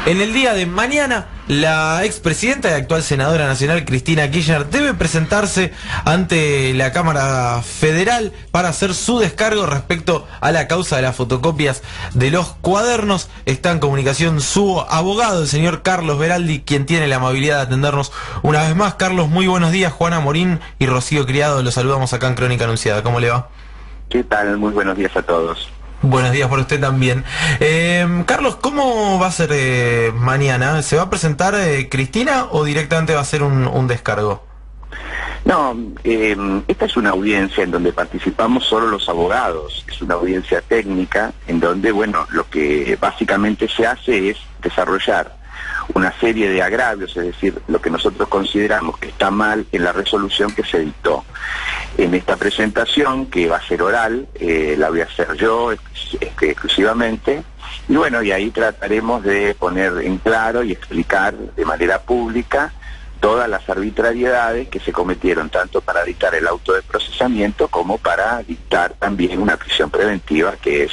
En el día de mañana, la expresidenta y actual senadora nacional Cristina Kirchner debe presentarse ante la Cámara Federal para hacer su descargo respecto a la causa de las fotocopias de los cuadernos. Está en comunicación su abogado, el señor Carlos Beraldi, quien tiene la amabilidad de atendernos una vez más. Carlos, muy buenos días. Juana Morín y Rocío Criado, los saludamos acá en Crónica Anunciada. ¿Cómo le va? ¿Qué tal? Muy buenos días a todos. Buenos días por usted también. Carlos, ¿cómo va a ser mañana? ¿Se va a presentar Cristina o directamente va a ser un descargo? No, esta es una audiencia en donde participamos solo los abogados. Es una audiencia técnica en donde, bueno, lo que básicamente se hace es desarrollar una serie de agravios, es decir, lo que nosotros consideramos que está mal en la resolución que se dictó. En esta presentación, que va a ser oral, la voy a hacer yo exclusivamente, y bueno, y ahí trataremos de poner en claro y explicar de manera pública todas las arbitrariedades que se cometieron, tanto para dictar el auto de procesamiento como para dictar también una prisión preventiva que es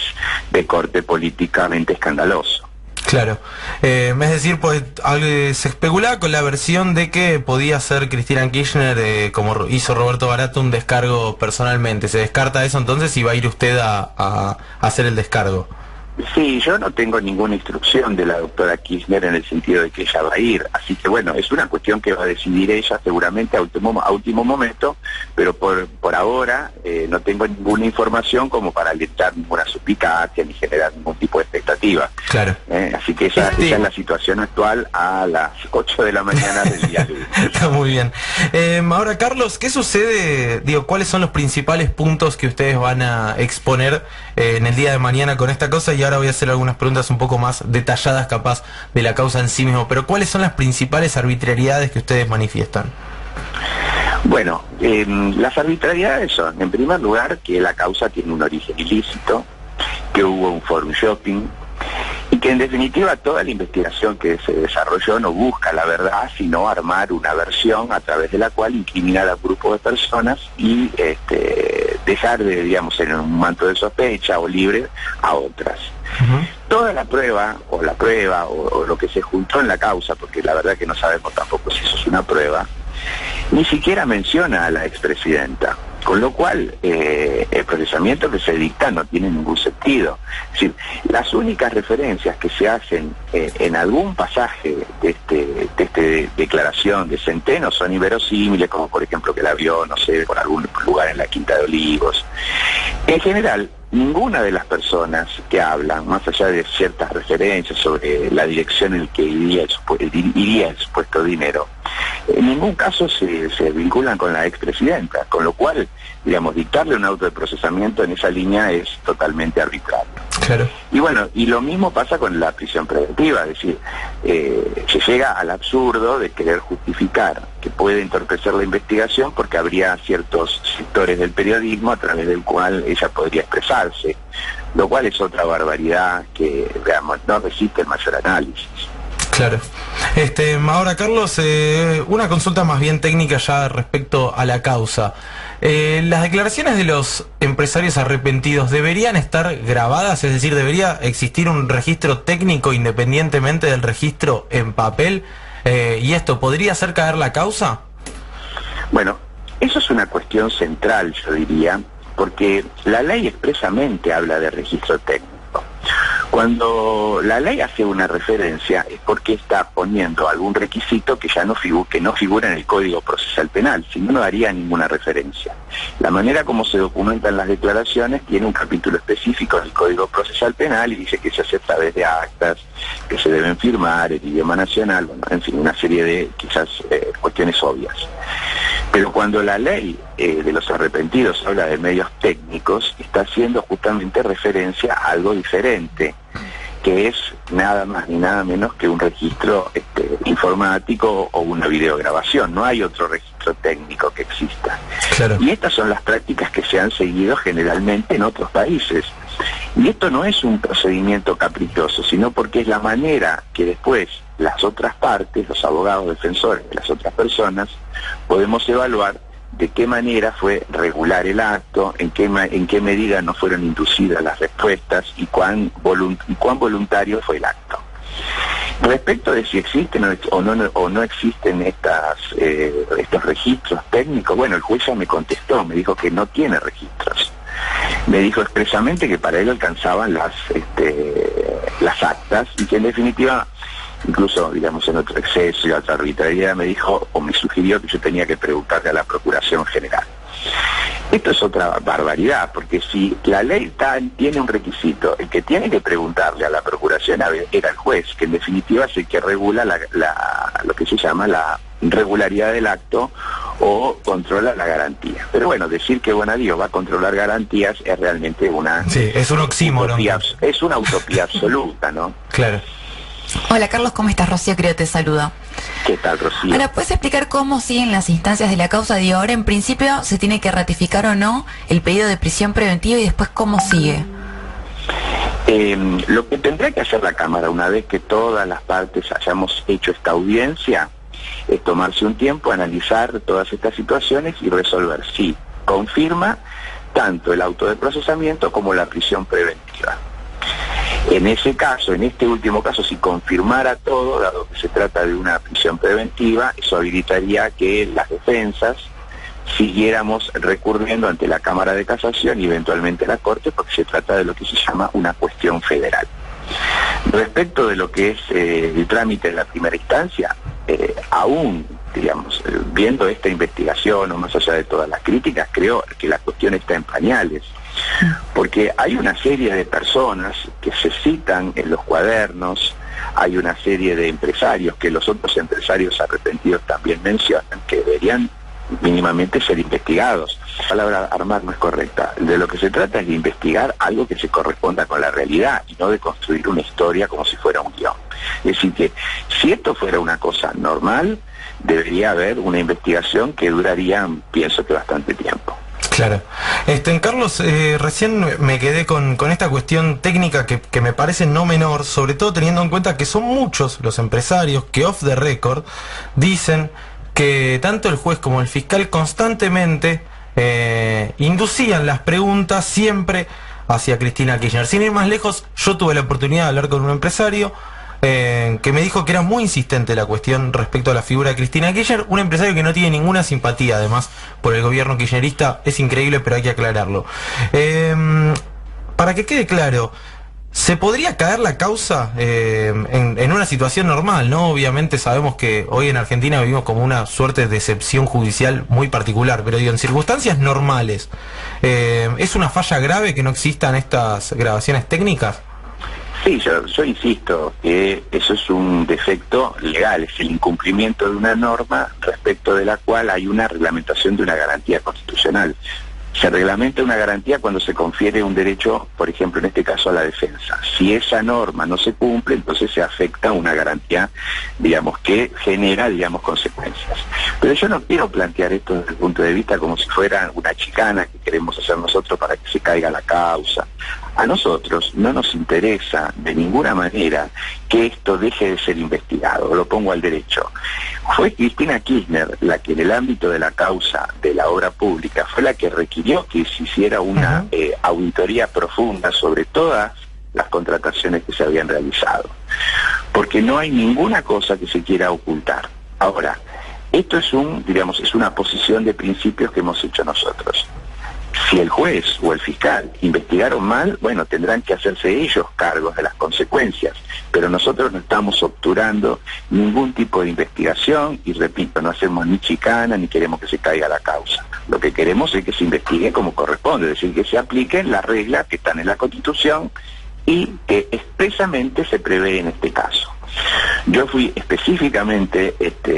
de corte políticamente escandaloso. Claro, es decir, pues se especulaba con la versión de que podía ser Cristina Kirchner, como hizo Roberto Barato, un descargo personalmente. ¿Se descarta eso entonces y va a ir usted a hacer el descargo? Sí, yo no tengo ninguna instrucción de la doctora Kirchner en el sentido de que ella va a ir, así que bueno, es una cuestión que va a decidir ella seguramente a último momento, pero por ahora no tengo ninguna información como para alentar ninguna suspicacia ni generar ningún tipo de expectativa. Claro. Así que esa es la situación actual a las 8 de la mañana del día lunes. Está muy bien. Ahora, Carlos, ¿qué sucede? Digo, ¿cuáles son los principales puntos que ustedes van a exponer en el día de mañana con esta cosa? Y ahora voy a hacer algunas preguntas un poco más detalladas, capaz, de la causa en sí mismo. Pero ¿cuáles son las principales arbitrariedades que ustedes manifiestan? Bueno, las arbitrariedades son, en primer lugar, que la causa tiene un origen ilícito, que hubo un forum shopping, y que en definitiva toda la investigación que se desarrolló no busca la verdad, sino armar una versión a través de la cual incriminar a un grupo de personas y dejar de, digamos, en un manto de sospecha o libre a otras. Toda la prueba o lo que se juntó en la causa, porque la verdad que no sabemos tampoco si eso es una prueba, ni siquiera menciona a la expresidenta, con lo cual el procesamiento que se dicta no tiene ningún sentido. Es decir, las únicas referencias que se hacen en algún pasaje de esta declaración de Centeno son inverosímiles, como por ejemplo que la vio, no sé, por algún lugar en la Quinta de Olivos. En general, ninguna de las personas que hablan, más allá de ciertas referencias sobre la dirección en la que iría el supuesto dinero, en ningún caso se vinculan con la expresidenta, con lo cual, digamos, dictarle un auto de procesamiento en esa línea es totalmente arbitrario. Claro. Y bueno, y lo mismo pasa con la prisión preventiva, es decir, se llega al absurdo de querer justificar que puede entorpecer la investigación porque habría ciertos sectores del periodismo a través del cual ella podría expresarse, lo cual es otra barbaridad que, digamos, no resiste el mayor análisis. Claro. Ahora, Carlos, una consulta más bien técnica ya respecto a la causa. ¿Las declaraciones de los empresarios arrepentidos deberían estar grabadas? Es decir, ¿debería existir un registro técnico independientemente del registro en papel? ¿Y esto podría hacer caer la causa? Bueno, eso es una cuestión central, yo diría, porque la ley expresamente habla de registro técnico. Cuando la ley hace una referencia es porque está poniendo algún requisito que ya no figura en el Código Procesal Penal, si no, no daría ninguna referencia. La manera como se documentan las declaraciones tiene un capítulo específico en el Código Procesal Penal y dice que se hace a través de actas, que se deben firmar en idioma nacional, bueno, en fin, una serie de quizás cuestiones obvias. Pero cuando la ley de los arrepentidos habla de medios técnicos, está haciendo justamente referencia a algo diferente, que es nada más ni nada menos que un registro informático o una videograbación. No hay otro registro técnico que exista. Claro. Y estas son las prácticas que se han seguido generalmente en otros países. Y esto no es un procedimiento caprichoso, sino porque es la manera que después las otras partes, los abogados defensores de las otras personas, podemos evaluar de qué manera fue regular el acto, en qué medida no fueron inducidas las respuestas y cuán voluntario fue el acto. Respecto de si existen o no existen estos registros técnicos, bueno, el juez ya me contestó, me dijo que no tiene registros. Me dijo expresamente que para él alcanzaban las actas y que en definitiva, incluso digamos en otro exceso y otra arbitrariedad, me dijo o me sugirió que yo tenía que preguntarle a la Procuración General. Esto es otra barbaridad, porque si la ley tiene un requisito, el que tiene que preguntarle a la Procuración era el juez, que en definitiva es el que regula lo que se llama la regularidad del acto o controla la garantía. Pero bueno, decir que Bonadío va a controlar garantías es realmente es un oxímoron. Es una utopía absoluta, ¿no? Claro. Hola Carlos, ¿cómo estás? Rocío Creo te saluda. ¿Qué tal, Rocío? Ahora, ¿puedes explicar cómo siguen las instancias de la causa? Digo, ahora en principio se tiene que ratificar o no el pedido de prisión preventiva y después cómo sigue. Lo que tendrá que hacer la Cámara una vez que todas las partes hayamos hecho esta audiencia es tomarse un tiempo, analizar todas estas situaciones y resolver si confirma tanto el auto de procesamiento como la prisión preventiva. En ese caso, en este último caso, si confirmara todo, dado que se trata de una prisión preventiva, eso habilitaría que las defensas siguiéramos recurriendo ante la Cámara de Casación y eventualmente la Corte, porque se trata de lo que se llama una cuestión federal. Respecto de lo que es el trámite en la primera instancia, aún, digamos, viendo esta investigación o más allá de todas las críticas, creo que la cuestión está en pañales. Porque hay una serie de personas que se citan en los cuadernos, hay una serie de empresarios que los otros empresarios arrepentidos también mencionan, que deberían mínimamente ser investigados. La palabra armar no es correcta. De lo que se trata es de investigar algo que se corresponda con la realidad y no de construir una historia como si fuera un guión. Es decir que si esto fuera una cosa normal, debería haber una investigación que duraría, pienso que bastante tiempo. Claro. Carlos, recién me quedé con esta cuestión técnica que me parece no menor, sobre todo teniendo en cuenta que son muchos los empresarios que off the record dicen que tanto el juez como el fiscal constantemente inducían las preguntas siempre hacia Cristina Kirchner. Sin ir más lejos, yo tuve la oportunidad de hablar con un empresario que me dijo que era muy insistente la cuestión respecto a la figura de Cristina Kirchner, un empresario que no tiene ninguna simpatía además por el gobierno kirchnerista. Es increíble, pero hay que aclararlo. Para que quede claro, ¿se podría caer la causa en una situación normal, no? Obviamente sabemos que hoy en Argentina vivimos como una suerte de excepción judicial muy particular, pero digo, en circunstancias normales, ¿es una falla grave que no existan estas grabaciones técnicas? Sí, yo insisto que eso es un defecto legal, es el incumplimiento de una norma respecto de la cual hay una reglamentación de una garantía constitucional. Se reglamenta una garantía cuando se confiere un derecho, por ejemplo, en este caso a la defensa. Si esa norma no se cumple, entonces se afecta una garantía, digamos, que genera, digamos, consecuencias. Pero yo no quiero plantear esto desde el punto de vista como si fuera una chicana que queremos hacer nosotros para que se caiga la causa. A nosotros no nos interesa de ninguna manera que esto deje de ser investigado, lo pongo al derecho. Fue Cristina Kirchner la que en el ámbito de la causa de la obra pública fue la que requirió que se hiciera una auditoría profunda sobre todas las contrataciones que se habían realizado, porque no hay ninguna cosa que se quiera ocultar. Ahora, esto es es una posición de principios que hemos hecho nosotros. Si el juez o el fiscal investigaron mal, bueno, tendrán que hacerse ellos cargos de las consecuencias, pero nosotros no estamos obturando ningún tipo de investigación y repito, no hacemos ni chicana ni queremos que se caiga la causa. Lo que queremos es que se investigue como corresponde, es decir, que se apliquen las reglas que están en la Constitución y que expresamente se prevé en este caso. Yo fui específicamente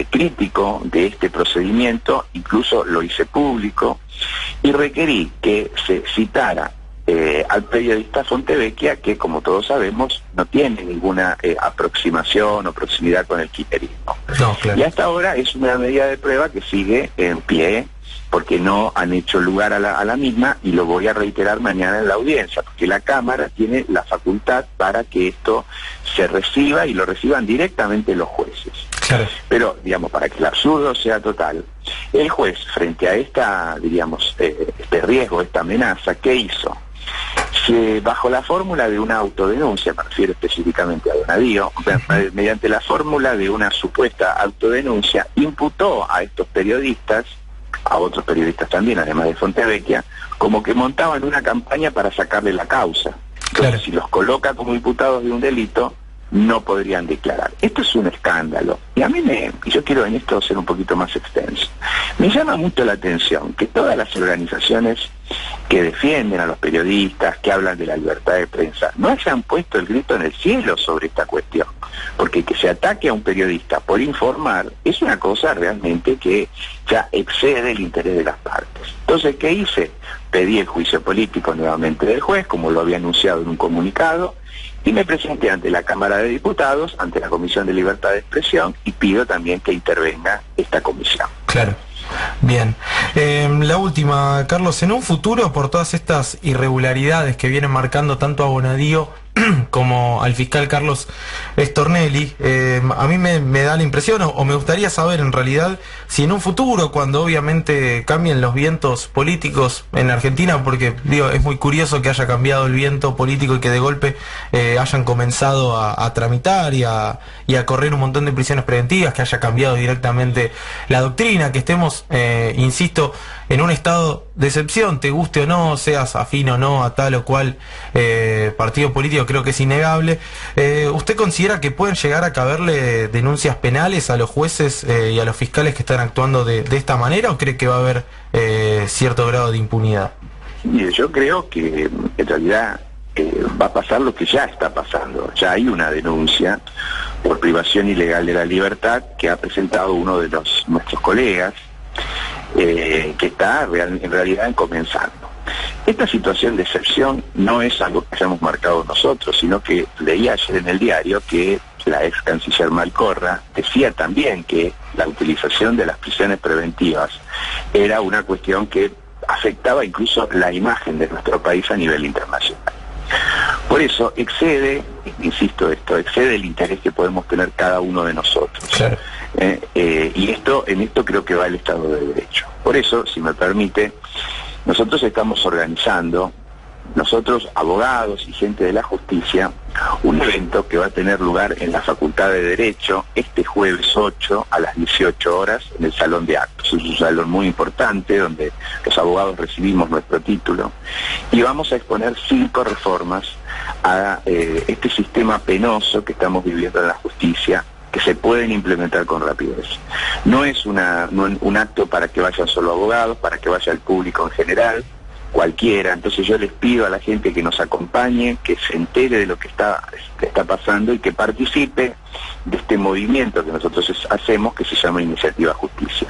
crítico de este procedimiento, incluso lo hice público, y requerí que se citara al periodista Fontevecchia, que como todos sabemos no tiene ninguna aproximación o proximidad con el kirchnerismo. No, claro. Y hasta ahora es una medida de prueba que sigue en pie, porque no han hecho lugar a la misma, y lo voy a reiterar mañana en la audiencia, porque la Cámara tiene la facultad para que esto se reciba y lo reciban directamente los jueces. Claro. Pero, digamos, para que el absurdo sea total, el juez, frente a esta, este riesgo, esta amenaza, ¿qué hizo? bajo la fórmula de una autodenuncia, me refiero específicamente a Donadío, mediante la fórmula de una supuesta autodenuncia, imputó a estos periodistas, a otros periodistas también, además de Fontevecchia, como que montaban una campaña para sacarle la causa. Entonces, claro, si los coloca como imputados de un delito, no podrían declarar. Esto es un escándalo. Y a mí yo quiero en esto ser un poquito más extenso. Me llama mucho la atención que todas las organizaciones que defienden a los periodistas, que hablan de la libertad de prensa, no hayan puesto el grito en el cielo sobre esta cuestión. Porque que se ataque a un periodista por informar es una cosa realmente que ya excede el interés de las partes. Entonces, ¿qué hice? Pedí el juicio político nuevamente del juez, como lo había anunciado en un comunicado, y me presenté ante la Cámara de Diputados, ante la Comisión de Libertad de Expresión, y pido también que intervenga esta comisión. Claro. Bien. La última, Carlos, en un futuro, por todas estas irregularidades que vienen marcando tanto a Bonadío como al fiscal Carlos Stornelli, a mí me da la impresión, o me gustaría saber en realidad, si en un futuro, cuando obviamente cambien los vientos políticos en Argentina, porque digo, es muy curioso que haya cambiado el viento político y que de golpe hayan comenzado a tramitar y a correr un montón de prisiones preventivas, que haya cambiado directamente la doctrina, que estemos, insisto, en un estado de excepción, te guste o no, seas afín o no a tal o cual partido político, creo que es innegable. ¿Usted considera que pueden llegar a caberle denuncias penales a los jueces y a los fiscales que están actuando de esta manera, o cree que va a haber cierto grado de impunidad? Mire, yo creo que en realidad va a pasar lo que ya está pasando. Ya hay una denuncia por privación ilegal de la libertad que ha presentado uno de nuestros colegas, que está en realidad comenzando. Esta situación de excepción no es algo que hayamos marcado nosotros, sino que leí ayer en el diario que la ex canciller Malcorra decía también que la utilización de las prisiones preventivas era una cuestión que afectaba incluso la imagen de nuestro país a nivel internacional. Por eso excede, insisto excede el interés que podemos tener cada uno de nosotros. Claro. Y en esto creo que va el Estado de Derecho. Por eso, si me permite, nosotros estamos organizando, nosotros abogados y gente de la justicia, un evento que va a tener lugar en la Facultad de Derecho este jueves 8 a las 18 horas en el Salón de Actos. Es un salón muy importante donde los abogados recibimos nuestro título y vamos a exponer 5 reformas a este sistema penoso que estamos viviendo en la justicia, que se pueden implementar con rapidez. No es un acto para que vayan solo abogados, para que vaya el público en general, cualquiera. Entonces yo les pido a la gente que nos acompañe, que se entere de lo que está pasando y que participe de este movimiento que nosotros hacemos, que se llama Iniciativa Justicia.